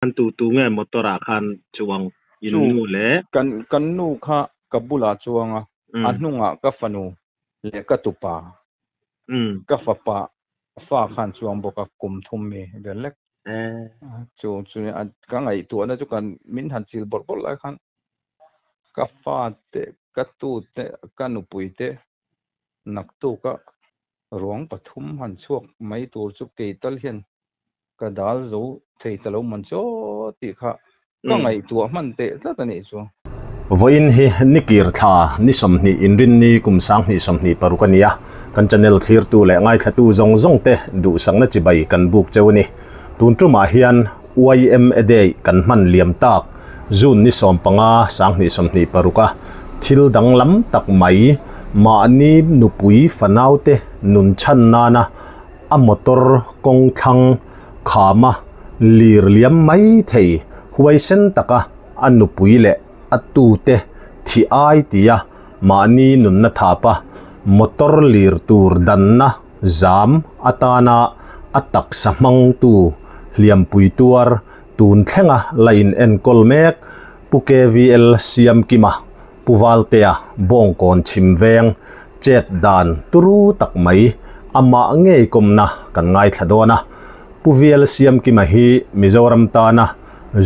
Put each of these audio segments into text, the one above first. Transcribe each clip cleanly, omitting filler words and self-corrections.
อันตูเงมอตราคันจวงอินนูเละกันนูค่ะกับบุลาจวงอ่ะอันนุ่งอ่ะกับฟนูเละกับตุปากับฟ้าขันจวงบอกกับกลุ่มทุ่มเมเดี๋ยวเล็กจูเนี่ยก็ไงตัวนั้นจุกันมินหันจิลบอลเลยคันกับฟ้าเตะกับตูเตะกับนุปุยเตะนักตูก็ร้องปฐุมหันช่วงไม่ตัวจุกเกตลเห็นก็ดาลรู้เทตลมันโจติค่ะก็ไงตัวมันเตะแล้วตอนนี้ชัวvoin hi nikir tha ni somni inrin ni kumsang ni somni parukania kan channel thir tu le ngai thatu zong te du sangna chibai kan buk chewni tuntuma hian ym ade kan man liam tak zun ni som panga sang ni somni paruka thil dang lam tak mai ma ni nupui fanaute nun chan nana a motor kong thang khama lir liam mai thei huai sen taka anupui le atu te thi ai tia mani nun na thapa motor lir tur danna zam atana atak samang tu liam puituar tun thenga line en kolmek pukvl siam kima puvaltea bongkon chimveng chet dan turu tak mai ama nge komna kan ngai thadona puvel siam kima hi mizoram tana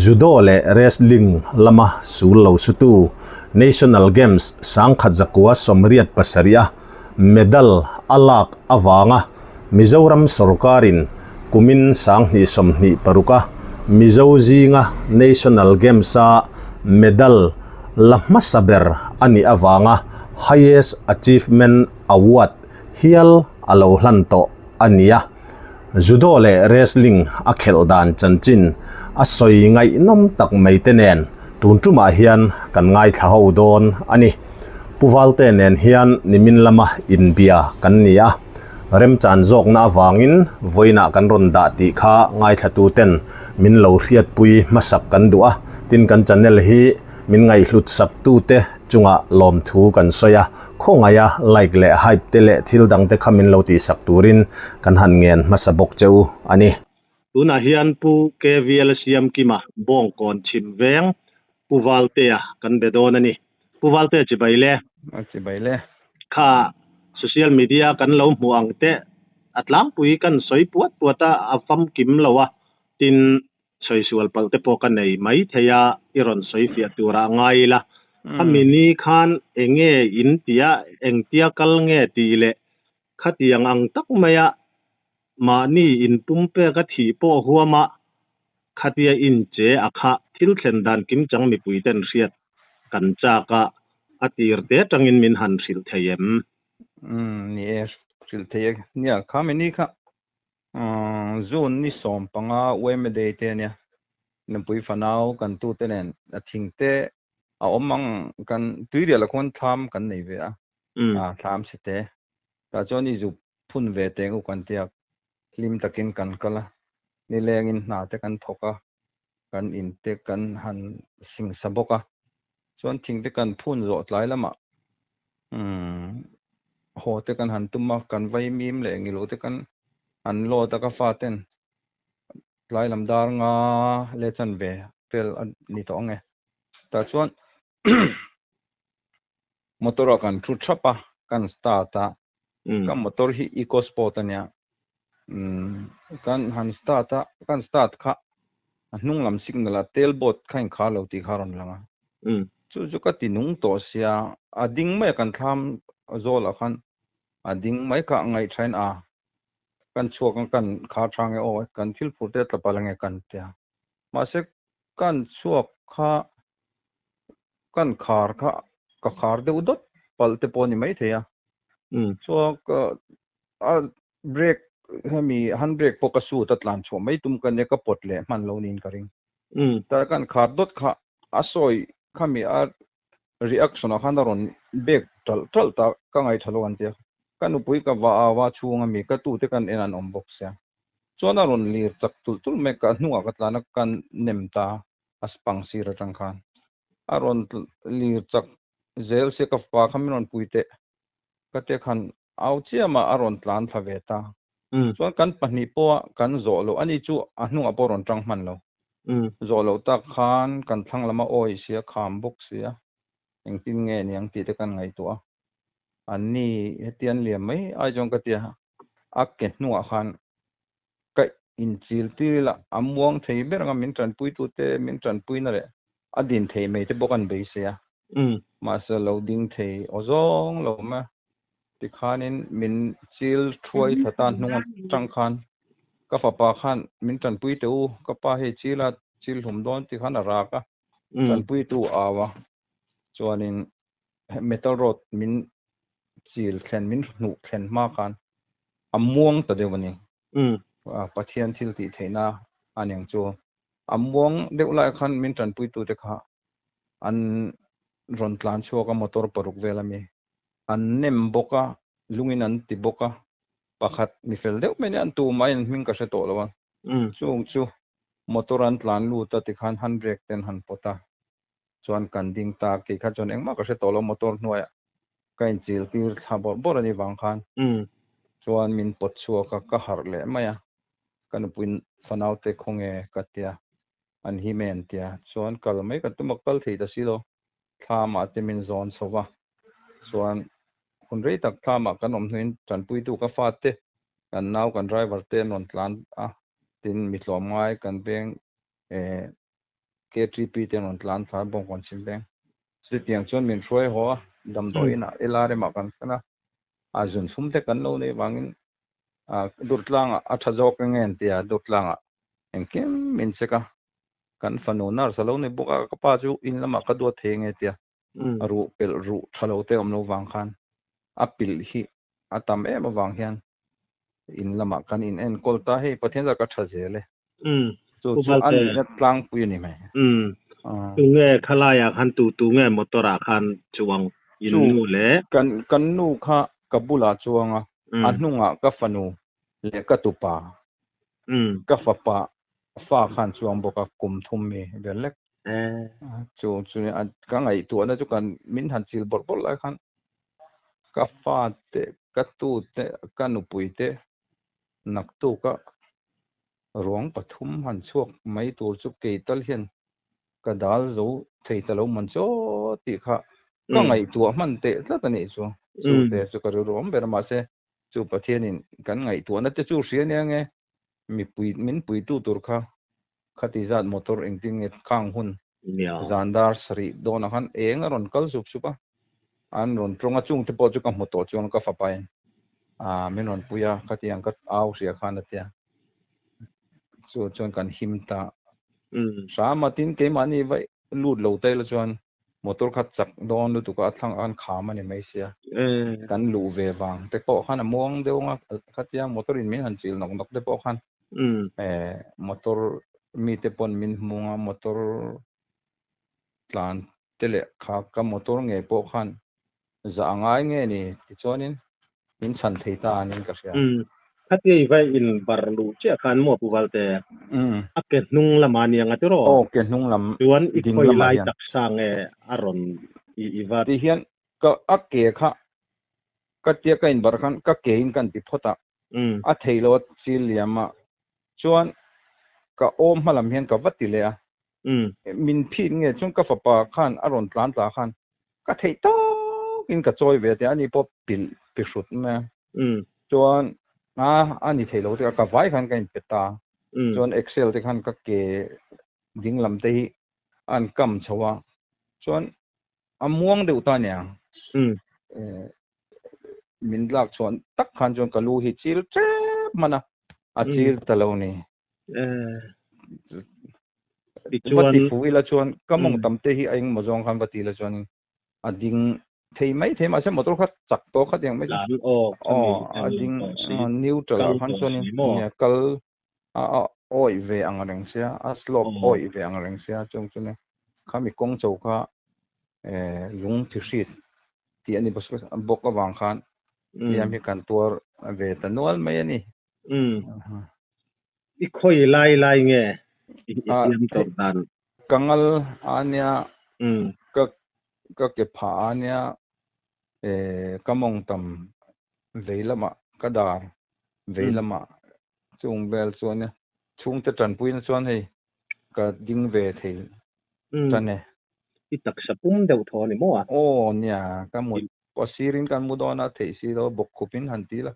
judo le wrestling lama sulo sutu national games sangkhat zakua somriat pasaria medal alak awanga mizoram sarkarin kumin sangni somni paruka mizozinga national games sa medal lamma saber ani awanga highest achievement award hial alo hlanto ania judo le wrestling a khel dan chanchin asoi ngai nom tak mai tenen tuntuma hian kan ngai tha ho don ani puwalte nen hian nimin lama inbia kan nia rem chan jok na wangin voina kan ron da ti kha ngai thatu ten min lo riat pui masak kan dua tin kan channel hi min ngai hlut sak tu te chunga lom thu kan soya khongaya like le hype te le thil dang te khamin lo ti sak turin kan han ngen masabok cheu ani tuna hian pu kvl siam kima bong kon chim veng puvaltea kan bedon ani puvalte chibaile kha social media kan lo muang te atlang pui kan soi puata afam kim lowa tin soi sual palte po kan nei mai theya iron soi fia tura ngai la amini khan enge intia engtia kal nge ti le khatiang ang tak maya ma ni in pumpe ka thi po huama khatia in che akha thil thlen dan kim chang mi puiten riat kan cha ka atir te tangin min han sil theyem ni sil theye nia khameni kha zone ni som panga wemede te nia nampui fanau kan tu tenen athingte a omang kan tuiriala kon tham kan nei ve a tham sete ta choni ju phun ve te ku kan tia lim takin kan kala ni lengin na te kan thoka kan in te kan han sing saboka chon thing te kan phun zo tlai lama ho te kan han tuma kan vai mim le ngilo te kan an lo ta ka fa ten tlai lam dar nga le chan ve tel ni to nge ta chon motor kan thu thapa kan starta kan motor hi eco sport ania kan han start kha nung lam signal tel bot khain kha lo ti kharon langa chu ka ti nung to sia ading mai kan tham zol akhan ading mai ka ngai train a kan chuak kan kha thang e o kan thil phute tla palange kan tia ma se kan chuak kha kan khar kha ka khar de udot palte poni mai theya chuak a break hemi handbrake po ka su tatlan chho mai tum kan ne ka potle man lo nin ka ring ta kan khar dot kha asoi khami a reaction a khan ron bek tal ta ka ngai thalo an tia kan upui ka wa chunga mi ka tu te kan enan om box ya chona ron lir chak tul me ka hnuwa ka tlana kan nemta aspang sir atang khan aron lir chak zel se ka pa khaminon puite ka te khan au chiama aron tlan thaveta chuan kan pahnih pawh kan zawh lo ani chu a hnungah pawh rawn tang hman lo zo lo tak khan kan thlang lama oi sia kham bok sia eng tin nge niang ti te kan ngai to an ni hetian liam mai ai jong ka tia ak ke nu khan kai in chil ti la amwang thei ber nga min tran pui tu te min tran pui na le adin thei mai te bokan be sia ma sa lo ding thei ozong lo ma ti khanin min chil thuai thatan hnung tang khan ka fa pa khan min tran pui te u ka pa he chil hum don ti khan ara ka tran pui tu awa chuanin metal rod min chil khen min hnu khen ma khan amwang ta dewani pathian thil ti theina aneng chu amwang deuh lai khan min tran pui tu te kha an ron tlan chuaka motor paruk velami an nem boka lungin an ti boka pakhat mi fel deuh meni an tu mai an hming ka hre to lawa chu motor an tlan lu ta ti khan han brake ten han pota chuan kan ding ta ke kha chon engma ka hre to lo motor hnuaya kain chil tir tha bor ani wang khan chuan min pot chuaka ka har le maya kan puin fanau te khonge katia an hi men tia chuan kal mai kan tumak kal thei ta silo thama te min zon sowa chuan kun rei tak thama kan om hnuin tran pui tu ka fa te kan nau kan driver te non tlan a tin mi hlom ngai kan beng K3P te non tlan thar bong kon sim beng si tiang chuan min hruai ho dam doina elare ma kan kana a zun sum te kan lo nei wangin durtlanga a thajok ngen tia durtlanga engkem min seka kan fanu nar salo nei boka ka pa chu in lama ka do thenge tia ru pel ru thalo te om lo wang khan apil hi atam em awang hian in lama kan in en kolta hei pathian ka thazele chu an na tlang pui ni mai tu nge khalaya khan tu nge motora khan chuang in nu le kan nu kha kabula chuanga anunga ka fanu le ka tupa ka fapa fa khan chuang boka kum thum mi belek chu ka ngai tu na chu kan min han chil bor bor lai khan ka fa te ka tu te ka nu pui te nak tu ka ruang pathum han chuak mai tur chu ke tal hian ka dal zo thei talo man cho ti kha ka ngai tu man te tlatani chu te chu ka rom ber ma se chu pathianin kan ngai tu na te chu hria ne nge min pui tu tur kha khati zat motor engting nge khang hun zandar sari dona khan eng ron kal sup supa an ron tronga chung te po chu ka moto chuang ka fapai min ron puya khati ang ka au ria khan atia chu chuan kan himta sa matin ke mani vai lut lo te la chuan motor khat chak don lu tu ka thlang an kham ani mai sia kan lu ve wang te po khan among deunga khatia motor in min han chil nok nok te po khan motor mi te pon min munga motor tlan tele kha ka motor nge po khan za ngai nge ni ti chonin min chan thei ta anin ka sia khati vai in barlu che khan mo puwalte ake nung lamani anga tero ke nung lam tuan ikoi lai tak sange aron i va ti hian ka ake kha ka tia ka in bar khan ka ke in kan ti phota a theilo chil liama chuan ka om malam hian ka vati le a min phin nge chung ka fapa khan aron tlan ta khan ka thei to in ka choi ve te ani pop pil pisut na chuan ani theilo te ka vai khan ka in peta chuan excel te khan ka ke dinglam te hi an kam chawa chuan amuang deuh ta nya min lak chuan tak khan chuan ka lu hi chil tre mana a chil talo ni vati fuila chuan kamong tamte hi aing mozong khan vati la chuan ading thei mai thei ma se motor khat chak to khat yang mai ading neutral khan chuan ni kal oi ve angreng sia a slop oi ve angreng sia chung chune khami kong chau kha lung thrit ti ani bok awang khan yam hi kan tur ve tanual mai ani ikhoi lai nge yam tor dan kangal ania ka ke pha ania kamong tam veilama kadar veilama chung bel chuan chung te tran puin chuan hei ka ding ve thei tane itak sa pum deuh thaw ni mo a nia ka mu posirin kan mu dona thei si do bok khupin han ti la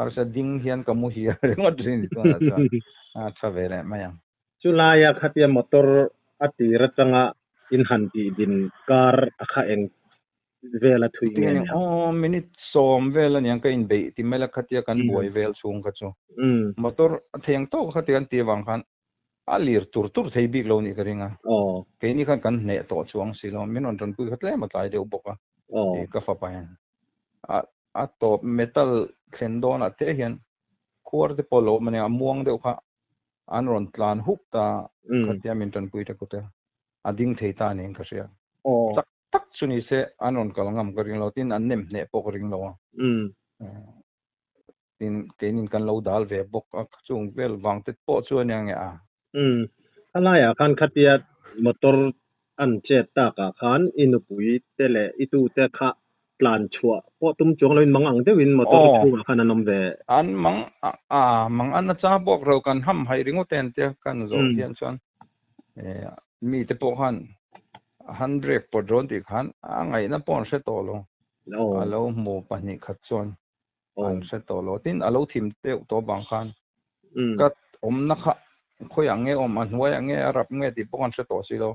ar sa ding hian ka mu hi rengot rin to na cha cha ve le mayang chulaya khatia motor ati ratanga in han ti din car akha eng vela thui nge minute som vela niang ka in be ti mela khatia kan boi vel chung ka chu motor theng to khatia an ti wang khan alir tur thei bik lo ni ka ringa ke ni khan kan ne to chuang si lo min on ron pui khatle ma tlai deu boka e ka fa pa yan a to metal khendon a te hian khor de polo mane amuang deuh kha an ron tlan huk ta khatia min ron pui ta ko te ading thei ta ning ka sia tak chuni se an ron kalangam ka ring lo tin an nem ne pok ring lo tin kenin kan lo dal ve bok a chung vel wang te po chuan yang a alaya khan khatia motor an che ta ka khan inupui tele itu te kha plan chua po tum chong loin mangang dewin motor chu khan anom ve an mang an cha bok ro kan ham hai ringo ten te kan zo hian chuan mi te po khan 100 podron ti khan angai na pon se to lo alo mo pani khat chuan an se to lo tin alo thim te to bang khan kat om na kha khoi ange om an huai ange arap nge ti pon se to si lo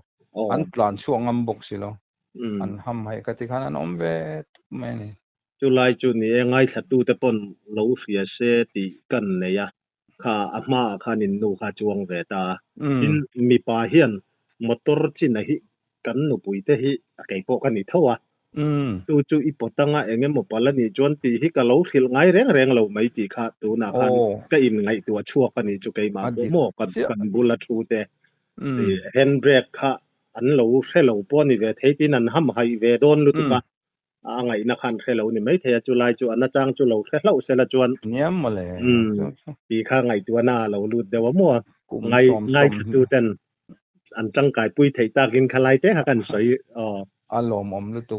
an plan chuang am bok si lo an ham hai ka ti khan an om ve me ni chulai chu ni ngai thatu te pon lo fia se ti kan le ya kha ama khanin nu kha chuang ve ta in mi pa hian motor chin a hi kan nu pui te hi kai po kan ni thawa chu ipotanga enge mo pala ni jon ti hi ka lo thil ngai reng lo mai ti kha tu na khan ka in ngai tu chua ka ni chu kai ma mo kan bula thu te hand brake kha an lo helo po ni ve thei tin an ham hai ve don lu tu ka ngai na khan helo ni mai the chu lai chu an chang chu lo helo se la chuan niam ma le ti kha ngai tu na lo lu de wa mo ngai tu ten an chang kai pui thei ta kin khalai te ha kan soi alom om lu tu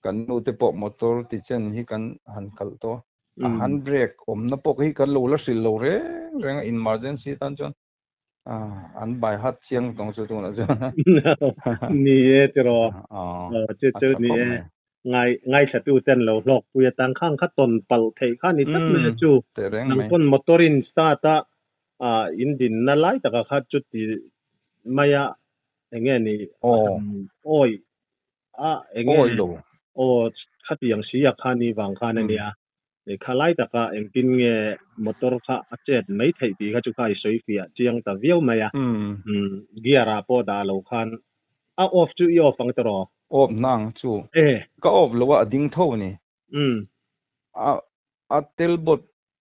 kan nu te po motor ti chen hi kan han kal to han brake om na po hi kan lo la sil lo re reng emergency tan chon an bai hat chiang tong chu tu na chu ni e tro chu ni ngai sa tu ten lo lok pu ya tang khang kha ton pal thei kha ni tak me chu nang pon motorin start in din na lai ta kha chu ti maya enge ni oi enge lo khatiang sia khani wang khana nia le khalai ta ka engtin nge motor kha achet mai thei ti kha chu khai soi fia chiang ta viau maya giara po da lo khan off chu yo fang tro off nang chu ka off lo a ding tho ni a tel bot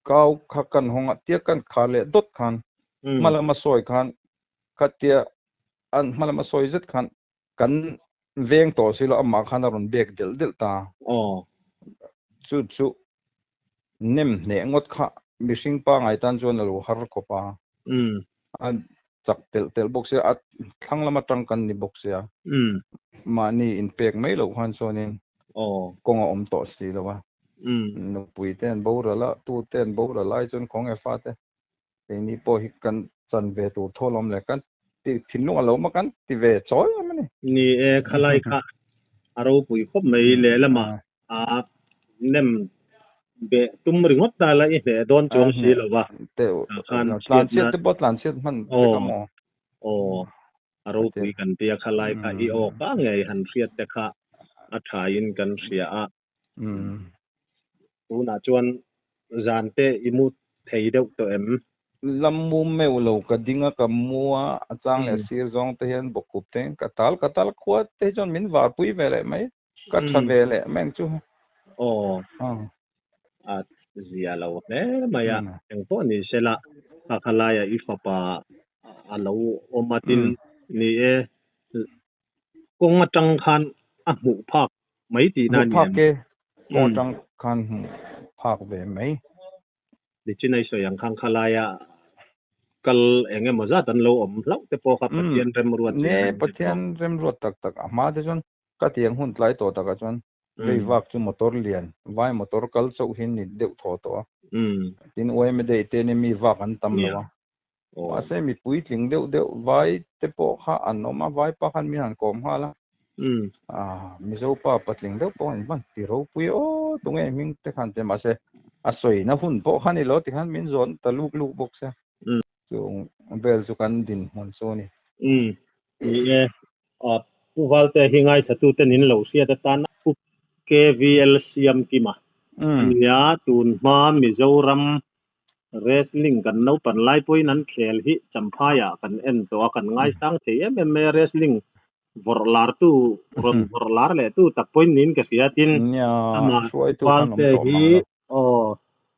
kau kha kan honga tia kan khale dot khan malama soi khan khatia an malama soi zet khan kan veng to silo amma khan ron bek del ta chu nem ne ngot kha mishing pa ngai tan chon lo har ko pa an chak tel box ya at thanglama tang kan ni box ya mani in pek mai lo khan sonin konga om to si lo wa no pui ten bora la tu ten bora lai chon kong e fa te ni po hi kan chan ve tu tholom le kan ti thinnu alo ma kan ti ve choi amani ni e khalai kha aro pui khop mai le lama nem be tum ringot ta la e don chong si lo wa te khan lan te bot lan set man te ka mo aro pui kan tia khalai kha i o ka ngai han fiat te kha a thain kan sia tu na chuan zan te imu thei deuh to em lammu meu lo ka dinga ka mua achang le sir zong te hian bokup te katal khuat te jon min war pui vele mai ka tha vele meng chu zia lo ne maya eng po ni sela pakhalaya ifapa alo omatin ni e kong atang khan a mu phak mai ti na ni phak ke kong atang khan phak ve mai di chinai so yang khang khalaya kal enge moza tan lo om lau te po kha pathian rem ruat ne pathian rem ruat tak ama de jon ka tiang hun tlai to ta ka jon rei wak chu motor lian vai motor kal chau hin ni deuh tho to tin oi me de te ne mi wak an tam lo mà sẽ mi pui tiếng đều vai te po ha an nó mà vai pa khan mi han kom ha la mi zo pa patling đều po an ban ti ro pui o tung e ming te khan te ma se a soi na hun po khan ni lo ti khan min zon ta luk bok sa chung bel chu kan din mon so ni ye puvalte hingai thatu ten in lo sia ta tan KVL siam kima ya tun ma Mizoram wrestling kan no pan lai poi nan khel hi champaya kan en to kan ngai sang the MMA wrestling vorlar tu ron vorlar le tu tak point nin ka siatin ama palte hi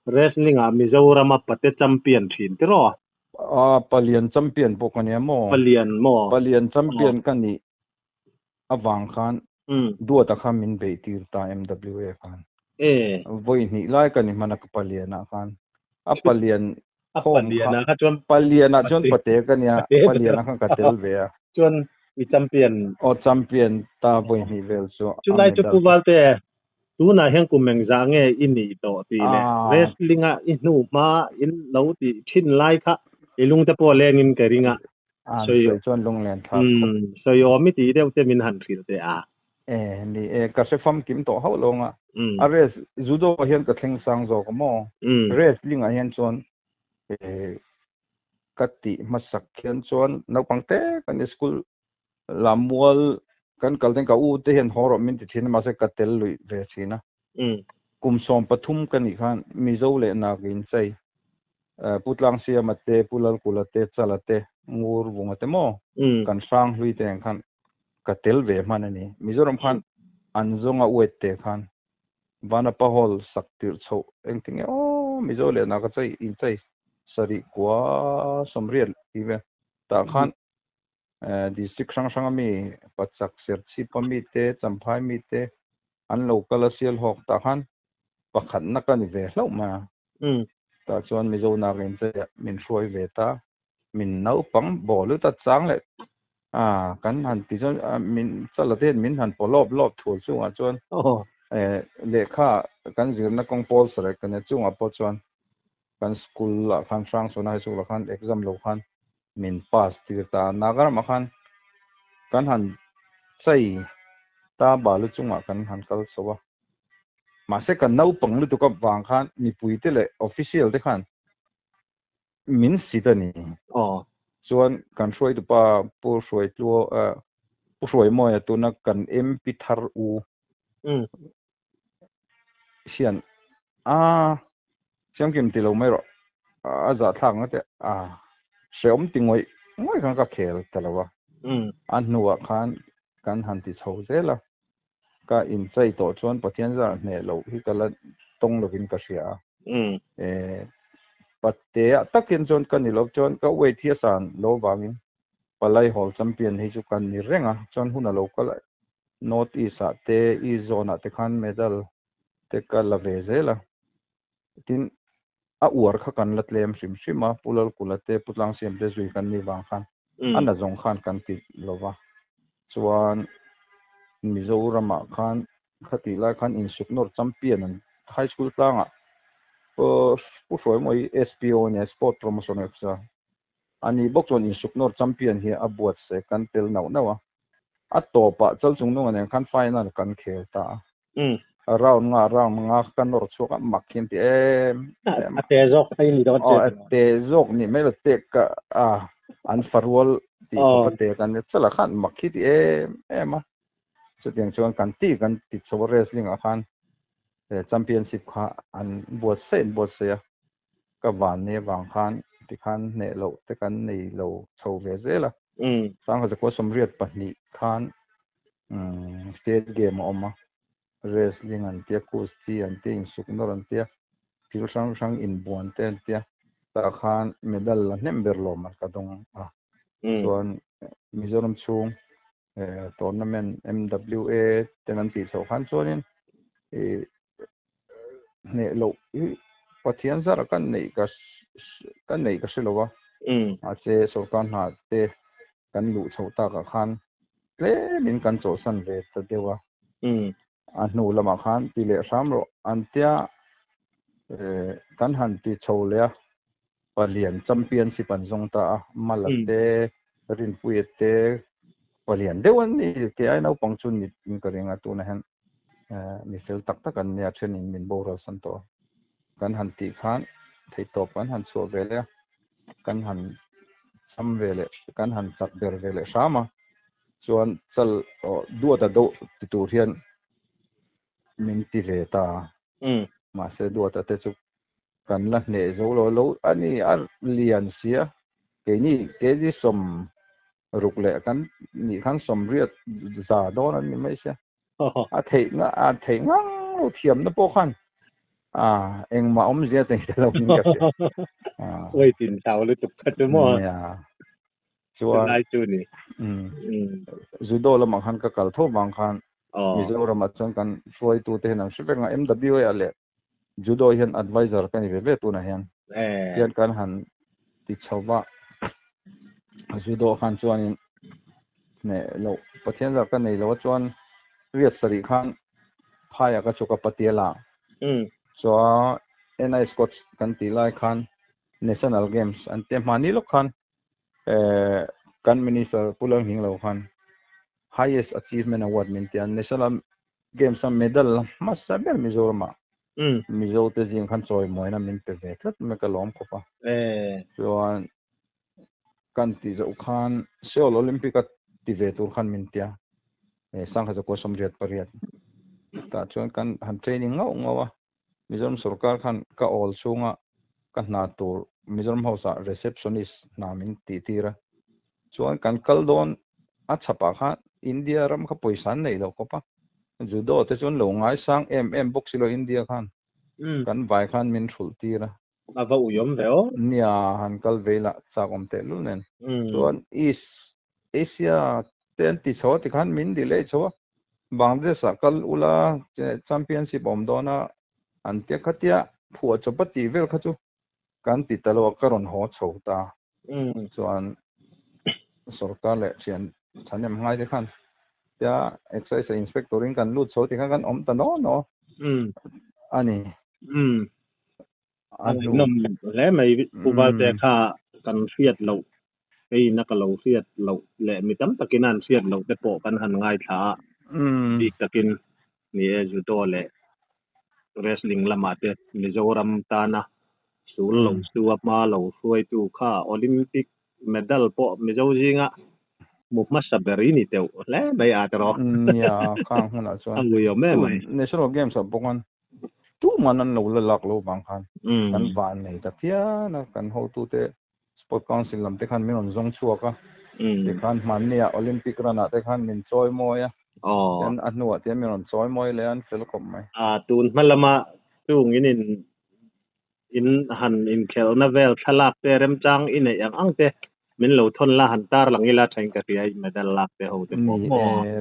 wrestling a Mizoram a pate champion thin ti ro palian champion po kan mo palian champion kan ni awang khan dua ta kham min be tir ta MWA khan voi ni lai kan ni manak palian a khan a palian na kha chon palian a chon pate kan ya palian a khan ka tel ve a chon i champion champion ta voi ni vel so chu lai chu puvalte tu na heng ku meng za nge ini to ti le wrestling a i nu ma in lo ti thin lai kha ilung te po len in ke ringa so yo chon long len tha so yo mi ti deu te min han thil te a ni ka se fam kim to ho longa a res judo hian ka thleng sang zo ko mo wrestling a hian chon kati masak hian chon no pangte kan school lamwal kan kalten ka u te hian horo min ti thin ma se katel lui ve china kum som pathum kan ni khan mizo le na gin chai putlang sia mate pulal kulate chalate ngur bungate mo kan sang hui te khan katel ve manani mizoram khan anzonga uette khan bana pahol saktir chho engting o mizo le na ka chai in chai sari kwa somriel ive ta khan district sang mi pachak serchi pami te champhai mi te an local asial hok ta khan pakhat na kan ve hlo ma ta chuan mizo na rin che min hroi ve ta min nau pang bolu ta chang le kan han ti chuan min chala ten min han polop thul chunga chuan lekha kan zirna kong pol sare kan chunga po chuan kan school la khan sang sona high school la khan exam lo khan min pass tir ta nagar ma khan kan han chai ta balu chunga kan han kal sowa ma se kan nau pang lu tu ka wang khan ni pui te le official te khan min sidani chuan kan hroi tu pa pu hroi tluo pu hroi mo ya tu na kan MP thar u sian siam kim ti lo mai ro za thang te seom tingoi ngoi kan ka khel talawa an nuwa khan kan han ti chho zela ka in chai to chuan pathian za ne lo hi kala tong lovin ka sia patte takin chon kan ni lo chon ka wait hi san lo wangin palai hall champion hi chu kan ni renga chon huna lo kala north east te e zone te khan medal te kala ve zela tin a uar kha kan latlem shima pulal kulate putlang siam te zui kan ni wang khan ana zong khan kan ti lova chuan Mizoram khan khati la khan in suknor champion an high school tlanga pu hroi moi SPO ne sport promotion officer ani bokchon in suknor champion hi abuat se kan tel nawa a topa chalchung no ne khan final kan khel ta round nga kan nor chuka makhin ti te jok ai ni do te jok ni me la te ka an farwal ti ko te kan chala khan makhi ti ema chutiang chuan kan ti so wrestling a khan championship kha an bot se ka van ne wang khan ti khan ne lo te kan nei lo chho ve zela sang ha ko somriat pahni khan state game oma wrestling an tia kusti an ting suknor an tia thil sang in buan te an tia ta khan medal la nember lo mar ka dong chuan Mizoram chung tournament MWA tenan ti so khan chuanin ne lo pathian zara kan nei ka silowa a che so kan ha te kan lu chhota ka khan tle min kan cho san ve ta dewa a nu lama khan ti le samro antia kan han ti chho le palian championship an zong ta malate rin puete palian dewan ni ke ai nau pangchun ni in karinga tu na han ni sel tak tak an ya chen in min bora santo kan han ti khan thei top kan han so vele kan han sam vele kan han sak ber vele sama chuan chal duata do ti tur hian min ti ve ta ma se duata te chu kan la hne zo lo ani ar lian sia ke ni ke di som ruk le kan ni khan som riat za don an ni mai sia a thei ngang lo thiam na po khan eng ma om zia te lo min ka oi tin tao lu tuk khat mo ya chuan lai chu ni judo la mang khan ka kal tho mang khan mizoram achon kan foi tu te nam shibek nga MWA ale judo hian advisor kan ve tu na hian hian kan han ti chowa judo khan chuan ne lo pathian za kan nei lo chuan riat sari khan phaya ka chuka patiala so NI Scotch kan ti lai khan national games an te mani lo khan kan minister pulang hing lo khan highest achievement award min tian national games medal masaber mizorama mizo te jing khan choi moina min pe ve tlat me ka lom ko pa chuan kan ti zo khan Seoul Olympic ti ve tur khan min tia sang kha ko somriat pariat ta chuan kan han training ngawa mizoram sarkar khan ka all chunga ka na tur mizoram house receptionist namin ti tira chuan kan kaldon a chapa kha India ram kha poisan nei lo ko pa judo te chuan lo ngai sang boxilo India khan kan vai khan min thul tira ava uyom veo nia han kal vela chakom te lu nen chuan East Asia ten ti chaw ti khan min di le chaw Bangladesh kal ula championship om dona an te khatia phua chopati vel khachu kan ti talo karon ho chhota chuan sarkar le chian thanem ngai de khan ya excise inspectoring kan lut chaw ti khan kan om ta no ani nom le mai ubal te kha kan fiat lo ei na ka lo fiat lo le mi tam takinan fiat lo te po kan han ngai tha dik takin ni e judo le wrestling lama te mizoram ta na sul lo suap ma lo fuai tu kha Olympic medal po mizo jinga mukma saberi ni teu le mai a tro ya khang hana chuan awi me mai national games of bongan tu manan lo la lak lo bang khan kan van nei ta pia na kan ho tu te sport council lam te khan min zong chuaka te khan man nia Olympic rana te khan min choi moya yan anua te min choi moi le an fel kom mai tun malama tung in han in khel na vel thalak te rem chang in yang ang te min lo thon la han tar langila thain ka ri ai medal lak te ho te mo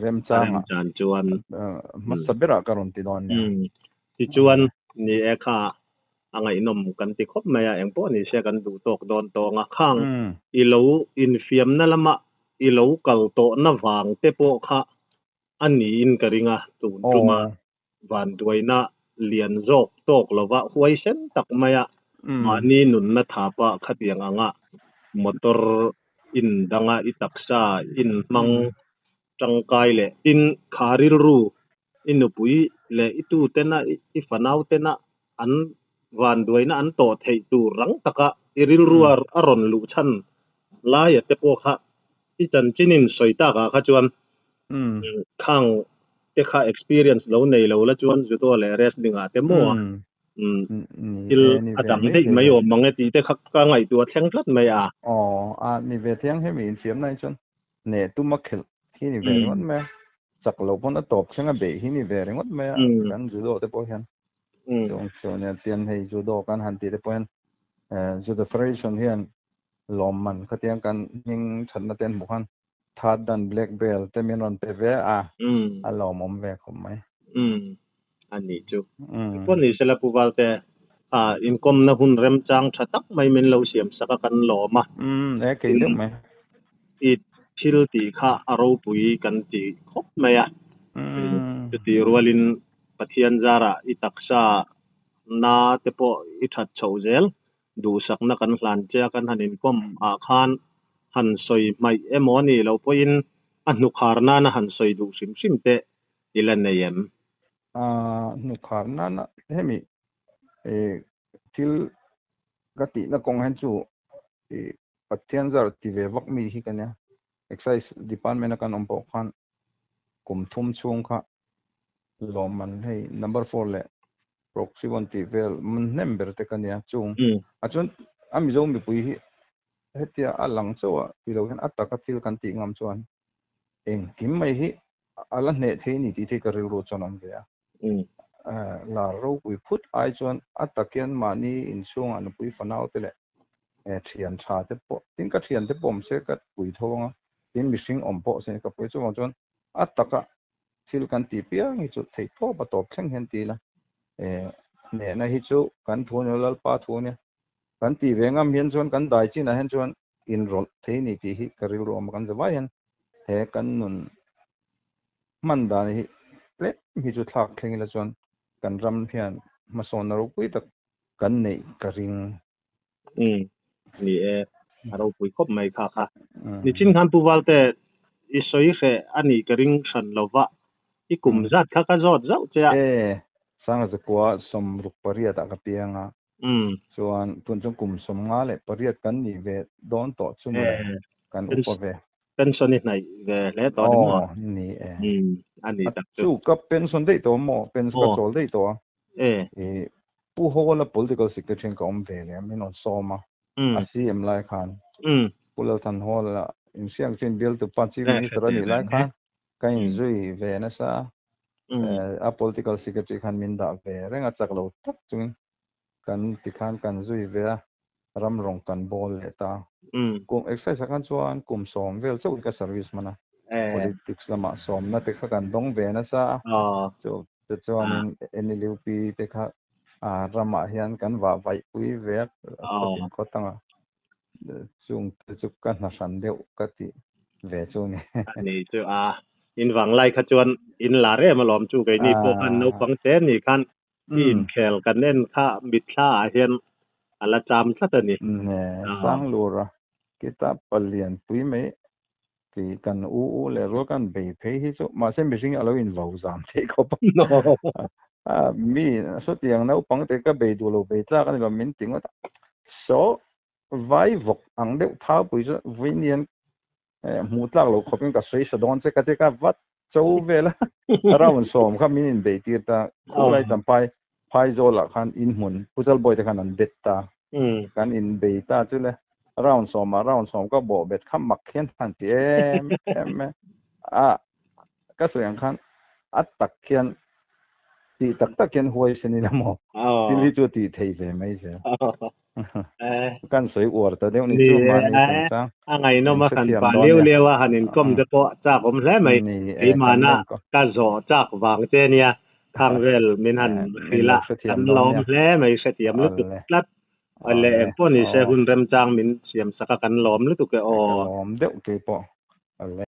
rem chang chan chuan masabera karon ti don ti chuan ni e kha angai nom kan ti khop maya eng po ni se kan du tok don to nga khang i lo in fiam na lama i lo kal to na wang te po kha ani in karinga tun tuma van duaina lian zok tok lova huai sen tak maya mani nun na thapa khatiang anga motor in danga itaksa in mang tangkai le in kharil ru inupui le itu tena ifanau tena an van duaina an to thei tu rang taka iril ruar aron lu chan la ya te po kha i chan chinin soita ka kha chuan khang te kha experience lo nei lo la chuan ju to le wrestling a te mo il adang dei mai o mangai ti te khak ka ngai tu thleng tlat mai ni ve thiang he mi chiam nai chon ne tu ma khel hi ni ve ngon me chak lo pon a top chenga be hi ni ve ngot me kan judo te po hian dong so ne tian hei judo kan han ti te po hian judo federation hian lom man khatiang kan ning chan na ten bukan third dan black belt te min on pe ve a lom om ve khom mai ani chu pon ni sela puwal te income na hun rem chang thatak mai min lo siam saka kan lo ma ke de me i thil ti kha aro pui kan ti khop maya ti rualin pathian zara i taksa na te po i that chho zel ดูสักนักกันหลานเจ้ากันหันอินก้มอาคารหันสอยไม่มอนี่เราพออินอันนุขารนานะหันสอยดูซิมเตะอิลันเนียมนุขารนานะเฮมิทิลกตินักกงเห็นจู่ปัจเจียนจาร์ที่เววักมีที่กันเนี่ย excise department กันอมปกขันกลุ่มทุ่มช่วงค่ะลมมันให้ number 4เลยproxy วันที่เวลมันเนมเบอร์เตกันเนี่ยจุงจนมีจงมีปุยเฮติอาหลังโซ่ที่เราเห็นอัตตากัติลกันติงามชวนเองกิมไม่ฮิอาลันเนเทนี่ที่กระริรูชนนั่นเดียลาเราปุยพุทไอชวนอัตตาเกียนมานี่อินช่วงอันปุยฝันเอาเตเลยเทียนชาเตปทิ้งก็เทียนเตปมเสกัดปุยทองทิ้งมิสิงอมปอเสกับปุยชวนอัตตากะทิลกันติเปียงจุดเทโพปตบเช่งเห็นตีละเนี่ยนะฮิจูกันทุนยลปาทุนเนี่ยกันตีเวงามเห็นชวนกันได้จีนะเห็นชวนอินโรเทนี่ที่ฮิกริลรวมกันจะว่ายันเฮกันนุนมันดานี่เล็ฮิจูทักเข่งละชวนกันรำเพียนมาสอนเราคุยตะกันนี่กริงนี่เราคุยครบไหมค่ะนี่จินคันปูวัลเตอิสอยเขอันนี้กริงฉันเราว่าอีกลุ่มจัดข้าก็จอดเจ้าเจ้าสังจะกว่าสมรุปปริยัติกับเพียงส่วนตุนจงกลุ่มสมงาเลยปริยัติกันนี่เวโดนต่อชุ่มกันอุปเวเป็นส่วนนิดไหนเวและตอนนี้นี่อันนี้ตักจู่กับเป็นส่วนได้ตัวหมอเป็นกระโจนได้ตัวผู้หัวละ political secretary ก็อมเวเลยไม่นอนซ้อมอาชีพอะไรคันผู้ละทันหัวละอินเสียงเช่นเดียวตัวปัจจุบันนี้ตอนนี้ไรคันกันจุยเวนะซะpolitical secretary คันมินดาเวเรื่องจักรโลตักจุงกันติคันกันจุยเวรำรงกันบอลเลตากลุ่ม exercise กันชวนกลุ่มสมเวลสู้กับ service มันนะ politics ละมาสมนั่นติดกันดงเวนะซะจะชวนนี่ลิวปีติดรำมาเฮียนกันว่าไว้ปุยเวก็ตั้งจุงจุกกันนันเดียวกติเวจุนี่นี่จูอินหวังไล่ขจวนอินลาเร่มาหลอมจูไกนี่พวกอันนกฟังเซนนี่คันอินแขลกันเน่นข้าบิดข้าเฮียนอัลจามซะตัวนี้สังลูระกิตาปเลียนปุยไม่ที่กันเลรู้กันเบยเพย์ที่สุมาเส้นไปสิ่งอะไรอินวาวจามเทก็ปั๊มมีสุดอย่างนั้นปังเทก็เบยดูโลเบยจ้ากันเรามินติงว่าโซ่ไว้วกอังเดียวท้าปุยจะวิญญาณมูตลักเราขบกันกับสวยสะดอนเสกติกาวัดโจเวล่เรามันสมครับมีนเบยตีตาคู่ไรจำไปพายโจละคันอินหุ่นผู้จัดบอยแต่คันนั้นเด็ดตากันอินเบยตาจุเลยเราสมก็บอกเบ็ดข้ามมักเขียนทันทีก็ส่วนคันอัตตักเขียนตีตักเขียนหวยเสนิละหมอที่ลิจูตีเทยเลยไม่ใช่กันสวยอวดแต่เดี๋ยวนี้จู่มานี่จังไงน้องมาขันป่าเลี้ยวหันอินก้มจะโปะจากผมแล้วไหมไอ้มานะก็จ่อจากวางเจเนี่ยทางเวลมินหันทีละกันล้อมแล้วไหมเสียมลึกลัดอะไรพวกนี้เสียหุ่นเริ่มจางมินเสียมสักกันล้อมลึกตุกเกอล้อมเดี๋ยวเก็บปออะไร